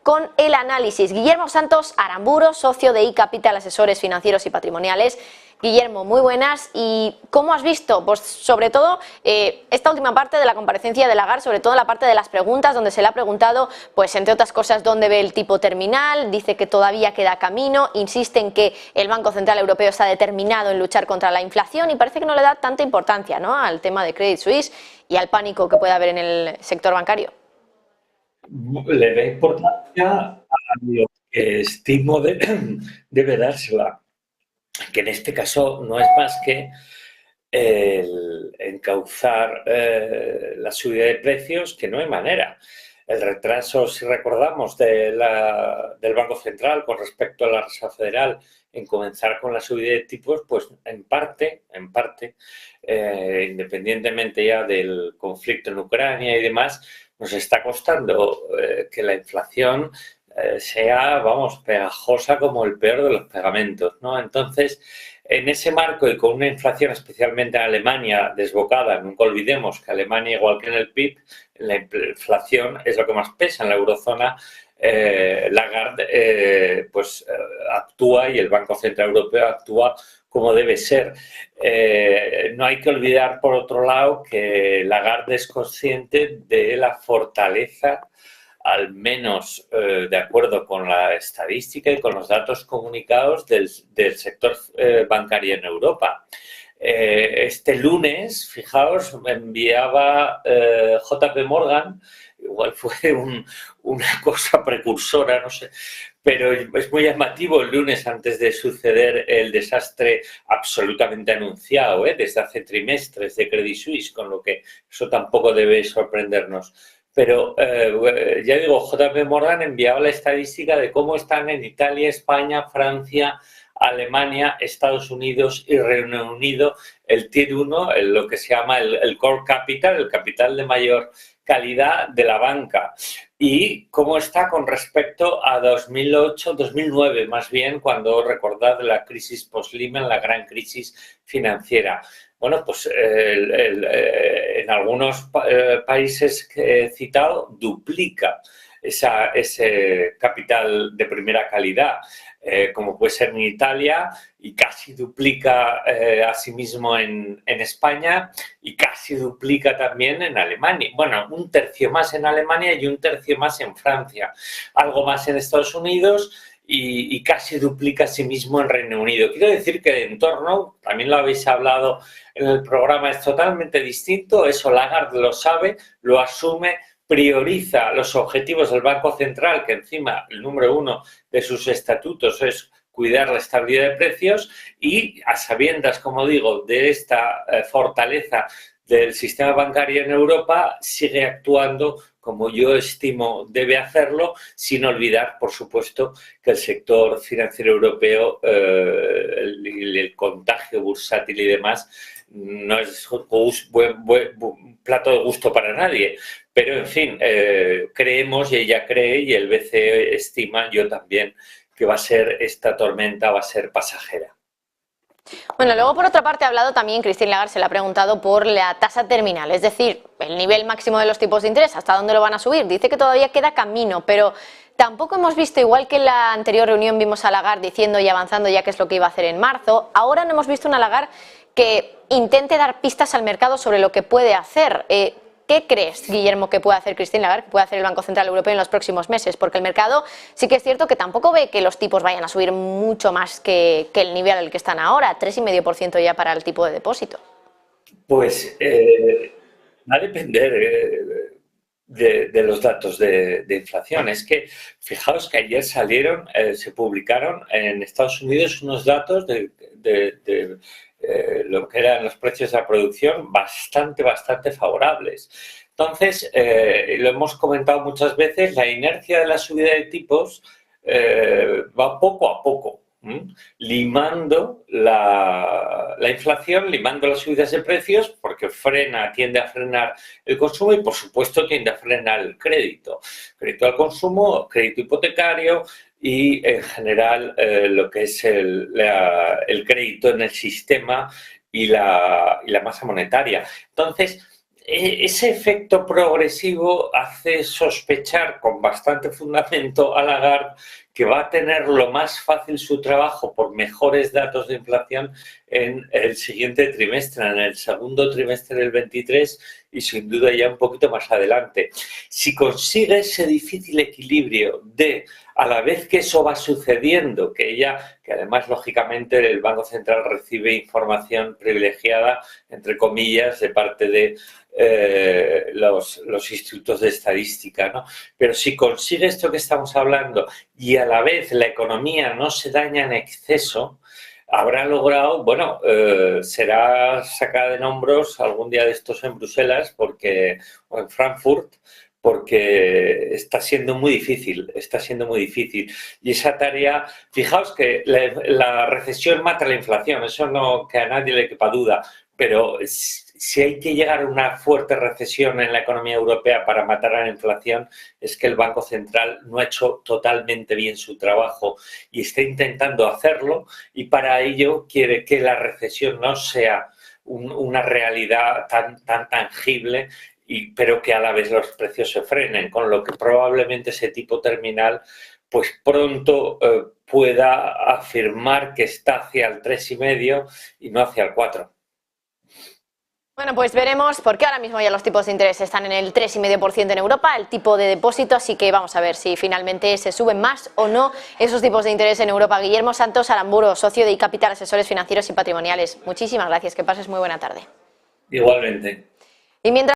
con el análisis. Guillermo Santos Aramburu, socio de iCapital Asesores Financieros y Patrimoniales. Guillermo, muy buenas. ¿Y cómo has visto? Pues sobre todo esta última parte de la comparecencia de Lagarde, sobre todo la parte de las preguntas, donde se le ha preguntado, pues entre otras cosas, dónde ve el tipo terminal, dice que todavía queda camino, insiste en que el Banco Central Europeo está determinado en luchar contra la inflación y parece que no le da tanta importancia, ¿no?, al tema de Credit Suisse y al pánico que puede haber en el sector bancario. Le da importancia a lo que estimo debe dársela, que en este caso no es más que el encauzar la subida de precios, que no hay manera. El retraso, si recordamos, del Banco Central con respecto a la Reserva Federal en comenzar con la subida de tipos, pues en parte, independientemente ya del conflicto en Ucrania y demás, nos está costando que la inflación sea, vamos, pegajosa como el peor de los pegamentos, ¿no? Entonces, en ese marco y con una inflación especialmente en Alemania desbocada, nunca olvidemos que Alemania, igual que en el PIB, la inflación es lo que más pesa en la eurozona. Lagarde actúa y el Banco Central Europeo actúa como debe ser. No hay que olvidar, por otro lado, que Lagarde es consciente de la fortaleza, al menos de acuerdo con la estadística y con los datos comunicados del sector bancario en Europa. Este lunes, fijaos, me enviaba JP Morgan, igual fue una cosa precursora, no sé, pero es muy llamativo el lunes antes de suceder el desastre absolutamente anunciado desde hace trimestres de Credit Suisse, con lo que eso tampoco debe sorprendernos. Pero ya digo, JP Morgan enviaba la estadística de cómo están en Italia, España, Francia, Alemania, Estados Unidos y Reino Unido el Tier 1, lo que se llama el Core Capital, el capital de mayor calidad de la banca. Y cómo está con respecto a 2008, 2009, más bien, cuando recordad la crisis post-Lehman, la gran crisis financiera. Bueno, pues en algunos países que he citado duplica ese capital de primera calidad, como puede ser en Italia, y casi duplica asimismo en España y casi duplica también en Alemania. Bueno, un tercio más en Alemania y un tercio más en Francia, algo más en Estados Unidos y casi duplica asimismo en Reino Unido. Quiero decir que el entorno, también lo habéis hablado en el programa, es totalmente distinto. Eso Lagarde lo sabe, lo asume, prioriza los objetivos del Banco Central, que encima el número 1 de sus estatutos es cuidar la estabilidad de precios, y a sabiendas, como digo, de esta fortaleza del sistema bancario en Europa, sigue actuando como yo estimo debe hacerlo, sin olvidar, por supuesto, que el sector financiero europeo, el contagio bursátil y demás, no es un plato de gusto para nadie. Pero, en fin, creemos, y ella cree, y el BCE estima, yo también, que esta tormenta va a ser pasajera. Bueno, luego por otra parte ha hablado también Christine Lagarde, se le ha preguntado por la tasa terminal, es decir, el nivel máximo de los tipos de interés, hasta dónde lo van a subir. Dice que todavía queda camino, pero tampoco hemos visto, igual que en la anterior reunión vimos a Lagarde diciendo y avanzando ya qué es lo que iba a hacer en marzo, ahora no hemos visto una Lagarde que intente dar pistas al mercado sobre lo que puede hacer. ¿Qué crees, Guillermo, que puede hacer Christine Lagarde, que puede hacer el Banco Central Europeo en los próximos meses? Porque el mercado sí que es cierto que tampoco ve que los tipos vayan a subir mucho más que el nivel al que están ahora, 3,5% ya para el tipo de depósito. Pues va a depender de los datos de inflación. Es que, fijaos que ayer se publicaron en Estados Unidos unos datos de lo que eran los precios de la producción bastante favorables. Entonces, lo hemos comentado muchas veces, la inercia de la subida de tipos va poco a poco, limando la inflación, limando las subidas de precios, porque tiende a frenar el consumo y, por supuesto, tiende a frenar el crédito. Crédito al consumo, crédito hipotecario y, en general, lo que es el crédito en el sistema y la masa monetaria. Entonces, ese efecto progresivo hace sospechar con bastante fundamento a Lagarde que va a tener lo más fácil su trabajo por mejores datos de inflación en el siguiente trimestre, en el segundo trimestre del 23 y sin duda ya un poquito más adelante. Si consigue ese difícil equilibrio de, a la vez que eso va sucediendo, que además lógicamente el Banco Central recibe información privilegiada, entre comillas, de parte de los institutos de estadística, ¿no? Pero si consigue esto que estamos hablando y a la vez la economía no se daña en exceso, habrá logrado, bueno, será sacada de hombros algún día de estos en Bruselas o en Frankfurt, porque está siendo muy difícil. Y esa tarea, fijaos que la recesión mata la inflación, eso no, que a nadie le quepa duda, pero si hay que llegar a una fuerte recesión en la economía europea para matar a la inflación, es que el Banco Central no ha hecho totalmente bien su trabajo y está intentando hacerlo, y para ello quiere que la recesión no sea una realidad tan tangible, pero que a la vez los precios se frenen, con lo que probablemente ese tipo terminal pues pronto pueda afirmar que está hacia el 3,5 y no hacia el 4. Bueno, pues veremos, porque ahora mismo ya los tipos de interés están en el 3,5% en Europa, el tipo de depósito, así que vamos a ver si finalmente se suben más o no esos tipos de interés en Europa. Guillermo Santos Aramburu, socio de iCapital, asesores financieros y patrimoniales. Muchísimas gracias, que pases muy buena tarde. Igualmente. Y mientras